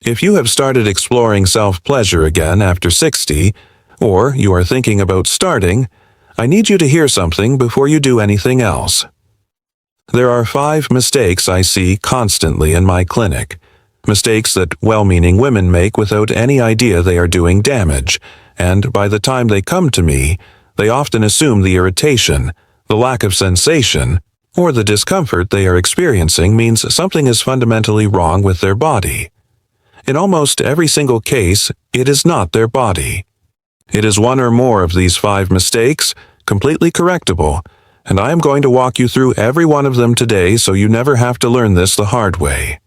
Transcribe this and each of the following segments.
If you have started exploring self-pleasure again after 60, or you are thinking about starting, I need you to hear something before you do anything else. There are 5 mistakes I see constantly in my clinic. Mistakes that well-meaning women make without any idea they are doing damage, and by the time they come to me, they often assume the irritation, the lack of sensation, or the discomfort they are experiencing means something is fundamentally wrong with their body. In almost every single case, it is not their body. It is one or more of these 5 mistakes, completely correctable, and I am going to walk you through every one of them today so you never have to learn this the hard way.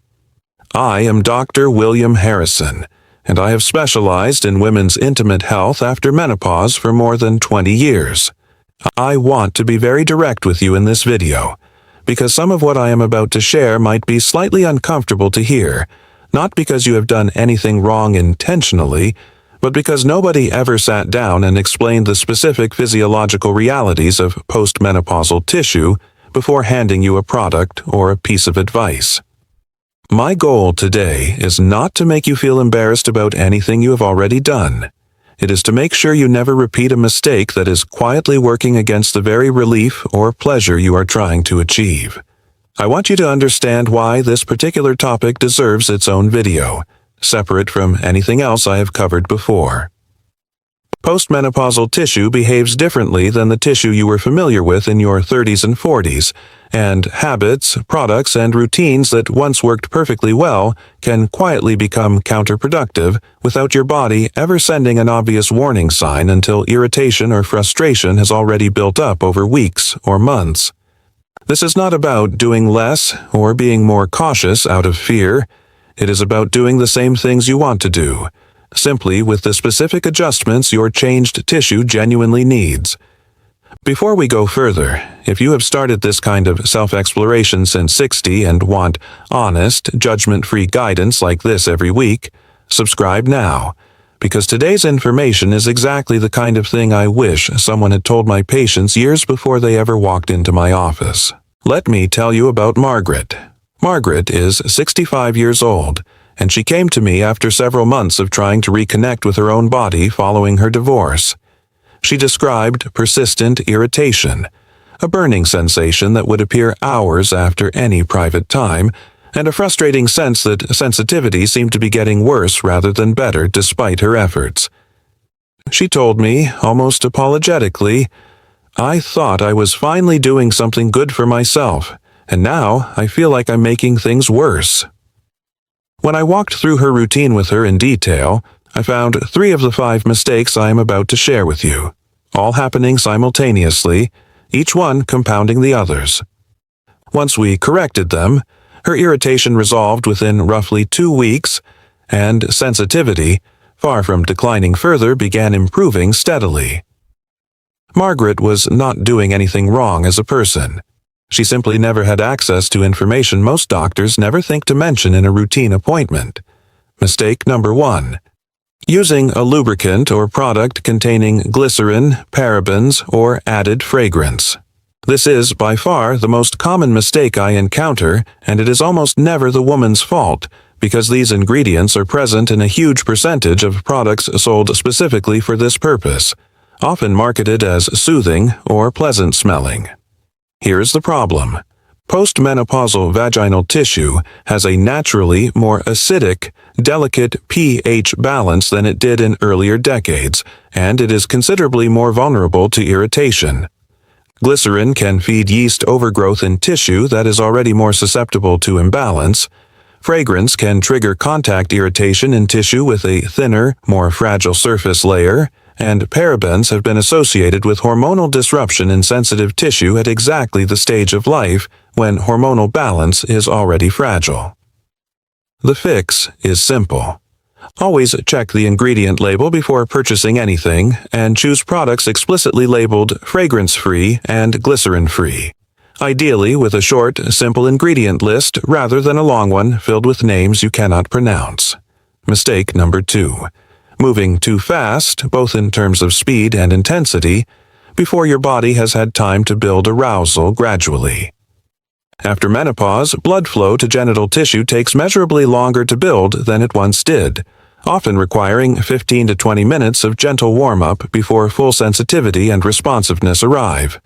I am Dr. William Harrison, and I have specialized in women's intimate health after menopause for more than 20 years. I want to be very direct with you in this video, because some of what I am about to share might be slightly uncomfortable to hear, not because you have done anything wrong intentionally, but because nobody ever sat down and explained the specific physiological realities of postmenopausal tissue before handing you a product or a piece of advice. My goal today is not to make you feel embarrassed about anything you have already done. It is to make sure you never repeat a mistake that is quietly working against the very relief or pleasure you are trying to achieve. I want you to understand why this particular topic deserves its own video, separate from anything else I have covered before. Postmenopausal tissue behaves differently than the tissue you were familiar with in your 30s and 40s, and habits, products, and routines that once worked perfectly well can quietly become counterproductive without your body ever sending an obvious warning sign until irritation or frustration has already built up over weeks or months. This is not about doing less or being more cautious out of fear. It is about doing the same things you want to do, simply with the specific adjustments your changed tissue genuinely needs. Before we go further, if you have started this kind of self-exploration since 60 and want honest, judgment-free guidance like this every week, subscribe now, because today's information is exactly the kind of thing I wish someone had told my patients years before they ever walked into my office. Let me tell you about Margaret. Margaret is 65 years old, and she came to me after several months of trying to reconnect with her own body following her divorce. She described persistent irritation, a burning sensation that would appear hours after any private time, and a frustrating sense that sensitivity seemed to be getting worse rather than better despite her efforts. She told me, almost apologetically, "I thought I was finally doing something good for myself, and now I feel like I'm making things worse." When I walked through her routine with her in detail, I found 3 of the 5 mistakes I am about to share with you, all happening simultaneously, each one compounding the others. Once we corrected them, her irritation resolved within roughly 2 weeks, and sensitivity, far from declining further, began improving steadily. Margaret was not doing anything wrong as a person. She simply never had access to information most doctors never think to mention in a routine appointment. Mistake number 1. Using a lubricant or product containing glycerin, parabens, or added fragrance. This is, by far, the most common mistake I encounter, and it is almost never the woman's fault, because these ingredients are present in a huge percentage of products sold specifically for this purpose, often marketed as soothing or pleasant-smelling. Here's the problem. Postmenopausal vaginal tissue has a naturally more acidic, delicate pH balance than it did in earlier decades, and it is considerably more vulnerable to irritation. Glycerin can feed yeast overgrowth in tissue that is already more susceptible to imbalance. Fragrance can trigger contact irritation in tissue with a thinner, more fragile surface layer, and parabens have been associated with hormonal disruption in sensitive tissue at exactly the stage of life when hormonal balance is already fragile. The fix is simple. Always check the ingredient label before purchasing anything, and choose products explicitly labeled fragrance-free and glycerin-free, ideally with a short, simple ingredient list rather than a long one filled with names you cannot pronounce. Mistake number 2. Moving too fast, both in terms of speed and intensity, before your body has had time to build arousal gradually. After menopause, blood flow to genital tissue takes measurably longer to build than it once did, often requiring 15 to 20 minutes of gentle warm-up before full sensitivity and responsiveness arrive.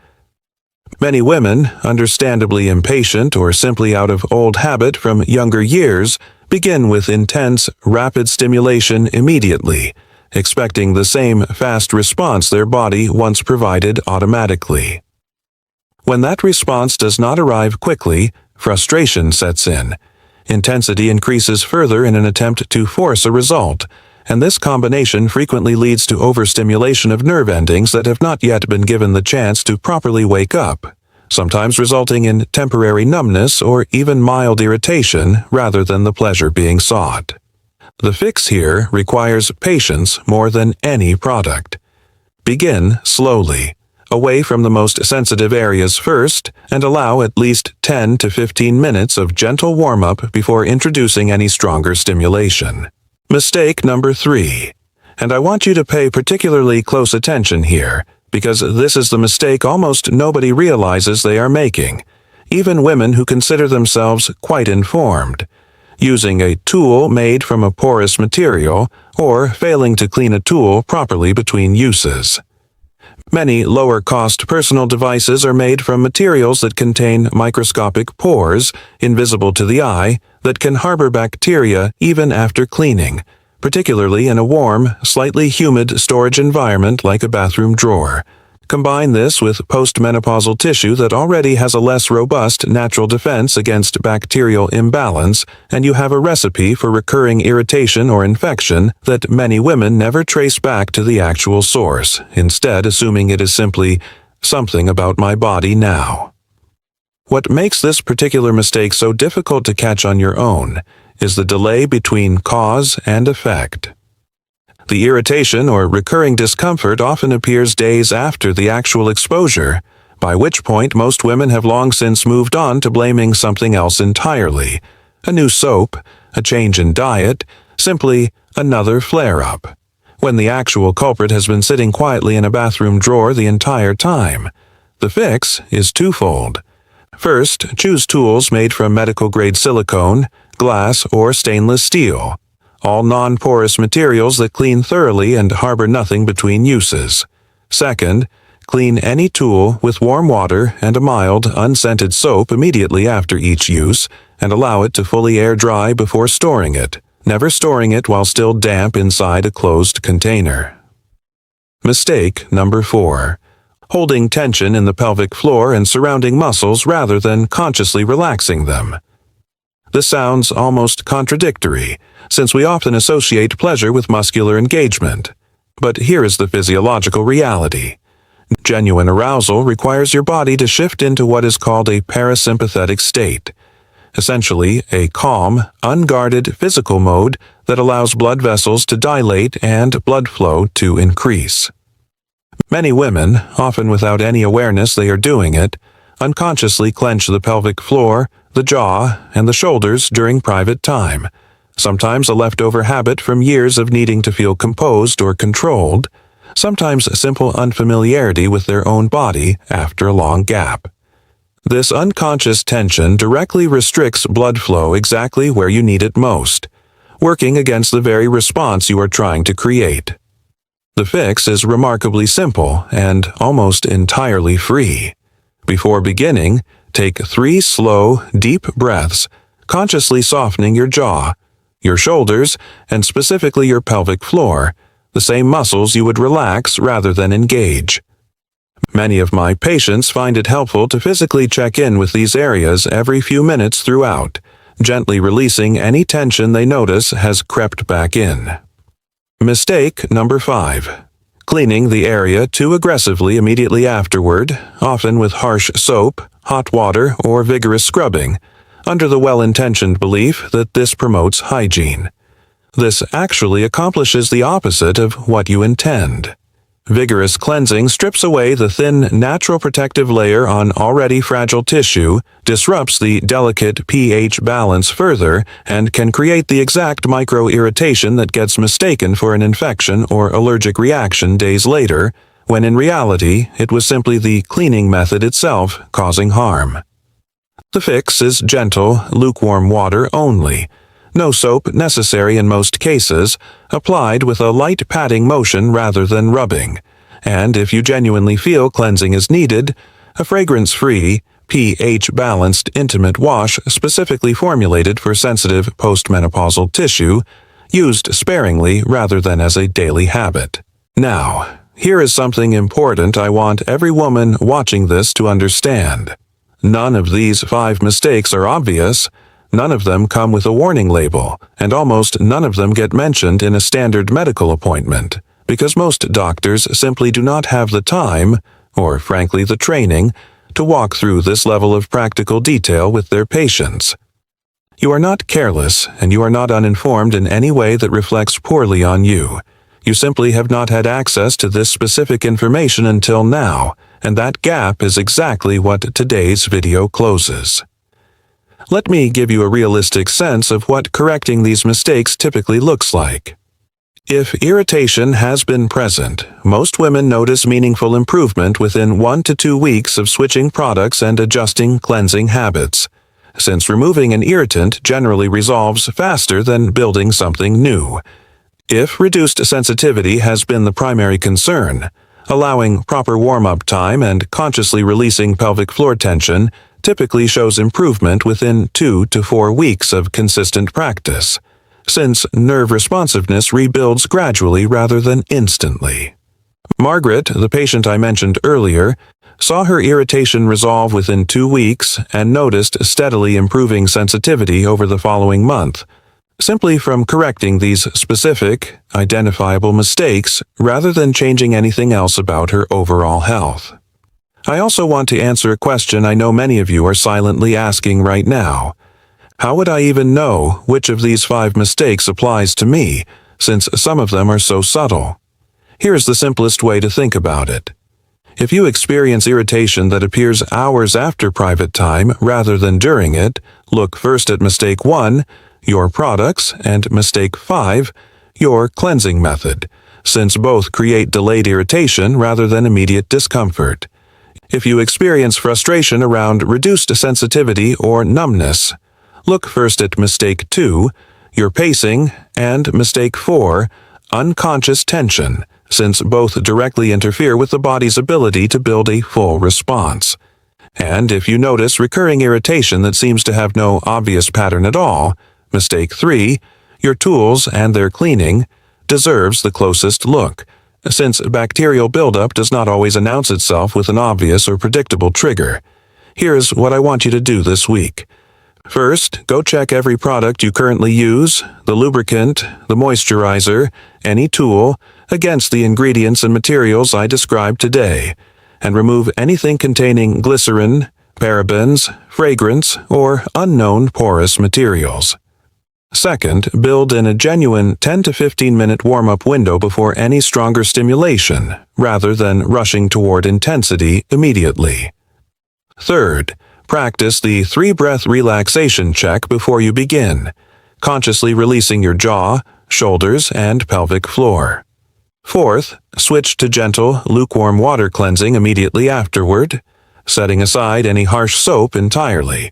Many women, understandably impatient or simply out of old habit from younger years, begin with intense, rapid stimulation immediately, expecting the same fast response their body once provided automatically. When that response does not arrive quickly, frustration sets in. Intensity increases further in an attempt to force a result, and this combination frequently leads to overstimulation of nerve endings that have not yet been given the chance to properly wake up, sometimes resulting in temporary numbness or even mild irritation rather than the pleasure being sought. The fix here requires patience more than any product. Begin slowly, away from the most sensitive areas first, and allow at least 10 to 15 minutes of gentle warm-up before introducing any stronger stimulation. Mistake number 3. And I want you to pay particularly close attention here, because this is the mistake almost nobody realizes they are making, even women who consider themselves quite informed. Using a tool made from a porous material, or failing to clean a tool properly between uses. Many lower-cost personal devices are made from materials that contain microscopic pores, invisible to the eye, that can harbor bacteria even after cleaning, particularly in a warm, slightly humid storage environment like a bathroom drawer. Combine this with postmenopausal tissue that already has a less robust natural defense against bacterial imbalance, and you have a recipe for recurring irritation or infection that many women never trace back to the actual source, instead assuming it is simply something about my body now. What makes this particular mistake so difficult to catch on your own is the delay between cause and effect. The irritation or recurring discomfort often appears days after the actual exposure, by which point most women have long since moved on to blaming something else entirely: a new soap, a change in diet, simply another flare-up, when the actual culprit has been sitting quietly in a bathroom drawer the entire time. The fix is twofold. First, choose tools made from medical-grade silicone, glass, or stainless steel, all non-porous materials that clean thoroughly and harbor nothing between uses. Second, clean any tool with warm water and a mild, unscented soap immediately after each use, and allow it to fully air dry before storing it, never storing it while still damp inside a closed container. Mistake number 4. Holding tension in the pelvic floor and surrounding muscles rather than consciously relaxing them. This sounds almost contradictory, since we often associate pleasure with muscular engagement. But here is the physiological reality. Genuine arousal requires your body to shift into what is called a parasympathetic state, essentially a calm, unguarded physical mode that allows blood vessels to dilate and blood flow to increase. Many women, often without any awareness they are doing it, unconsciously clench the pelvic floor, the jaw, and the shoulders during private time, sometimes a leftover habit from years of needing to feel composed or controlled, sometimes simple unfamiliarity with their own body after a long gap. This unconscious tension directly restricts blood flow exactly where you need it most, working against the very response you are trying to create. The fix is remarkably simple and almost entirely free. Before beginning, take 3 slow, deep breaths, consciously softening your jaw, your shoulders, and specifically your pelvic floor, the same muscles you would relax rather than engage. Many of my patients find it helpful to physically check in with these areas every few minutes throughout, gently releasing any tension they notice has crept back in. Mistake number 5. Cleaning the area too aggressively immediately afterward, often with harsh soap, hot water, or vigorous scrubbing, under the well-intentioned belief that this promotes hygiene. This actually accomplishes the opposite of what you intend. Vigorous cleansing strips away the thin, natural protective layer on already fragile tissue, disrupts the delicate pH balance further, and can create the exact micro-irritation that gets mistaken for an infection or allergic reaction days later, when in reality it was simply the cleaning method itself causing harm. The fix is gentle, lukewarm water only. No soap necessary in most cases, applied with a light patting motion rather than rubbing. And if you genuinely feel cleansing is needed, a fragrance-free, pH-balanced intimate wash specifically formulated for sensitive postmenopausal tissue, used sparingly rather than as a daily habit. Now, here is something important I want every woman watching this to understand. None of these 5 mistakes are obvious, none of them come with a warning label, and almost none of them get mentioned in a standard medical appointment, because most doctors simply do not have the time, or frankly the training, to walk through this level of practical detail with their patients. You are not careless, and you are not uninformed in any way that reflects poorly on you. You simply have not had access to this specific information until now, and that gap is exactly what today's video closes. Let me give you a realistic sense of what correcting these mistakes typically looks like. If irritation has been present, most women notice meaningful improvement within 1 to 2 weeks of switching products and adjusting cleansing habits, since removing an irritant generally resolves faster than building something new. If reduced sensitivity has been the primary concern, allowing proper warm-up time and consciously releasing pelvic floor tension typically shows improvement within 2 to 4 weeks of consistent practice, since nerve responsiveness rebuilds gradually rather than instantly. Margaret, the patient I mentioned earlier, saw her irritation resolve within 2 weeks and noticed steadily improving sensitivity over the following month, simply from correcting these specific, identifiable mistakes rather than changing anything else about her overall health. I also want to answer a question I know many of you are silently asking right now. How would I even know which of these 5 mistakes applies to me, since some of them are so subtle? Here's the simplest way to think about it. If you experience irritation that appears hours after private time rather than during it, look first at mistake 1, your products, and mistake 5, your cleansing method, since both create delayed irritation rather than immediate discomfort. If you experience frustration around reduced sensitivity or numbness, look first at mistake 2, your pacing, and mistake 4, unconscious tension, since both directly interfere with the body's ability to build a full response. And if you notice recurring irritation that seems to have no obvious pattern at all, mistake 3, your tools and their cleaning, deserves the closest look, since bacterial buildup does not always announce itself with an obvious or predictable trigger. Here's what I want you to do this week. First, go check every product you currently use, the lubricant, the moisturizer, any tool, against the ingredients and materials I described today, and remove anything containing glycerin, parabens, fragrance, or unknown porous materials. Second, build in a genuine 10 to 15 minute warm-up window before any stronger stimulation, rather than rushing toward intensity immediately. Third, practice the 3-breath relaxation check before you begin, consciously releasing your jaw, shoulders, and pelvic floor. Fourth, switch to gentle, lukewarm water cleansing immediately afterward, setting aside any harsh soap entirely.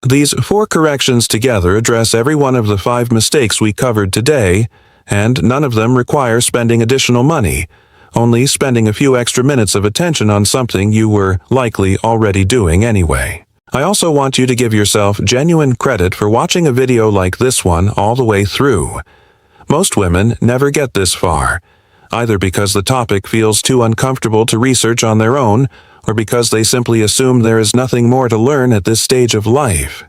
These 4 corrections together address every one of the 5 mistakes we covered today, and none of them require spending additional money, only spending a few extra minutes of attention on something you were likely already doing anyway. I also want you to give yourself genuine credit for watching a video like this one all the way through. Most women never get this far, either because the topic feels too uncomfortable to research on their own, or because they simply assume there is nothing more to learn at this stage of life.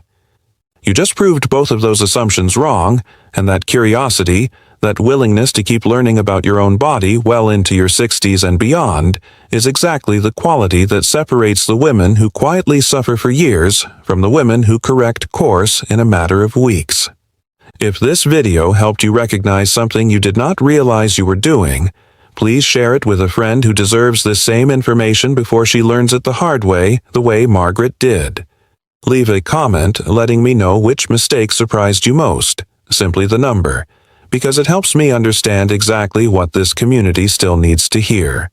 You just proved both of those assumptions wrong, and that curiosity, that willingness to keep learning about your own body well into your 60s and beyond, is exactly the quality that separates the women who quietly suffer for years from the women who correct course in a matter of weeks. If this video helped you recognize something you did not realize you were doing, please share it with a friend who deserves this same information before she learns it the hard way, the way Margaret did. Leave a comment letting me know which mistake surprised you most, simply the number, because it helps me understand exactly what this community still needs to hear.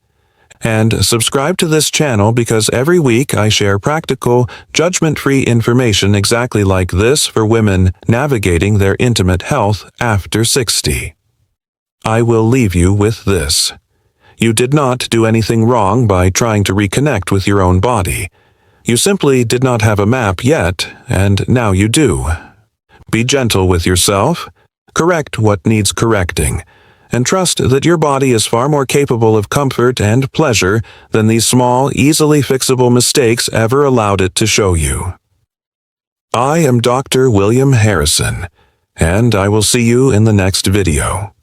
And subscribe to this channel because every week I share practical, judgment-free information exactly like this for women navigating their intimate health after 60. I will leave you with this. You did not do anything wrong by trying to reconnect with your own body. You simply did not have a map yet, and now you do. Be gentle with yourself, correct what needs correcting, and trust that your body is far more capable of comfort and pleasure than these small, easily fixable mistakes ever allowed it to show you. I am Dr. William Harrison, and I will see you in the next video.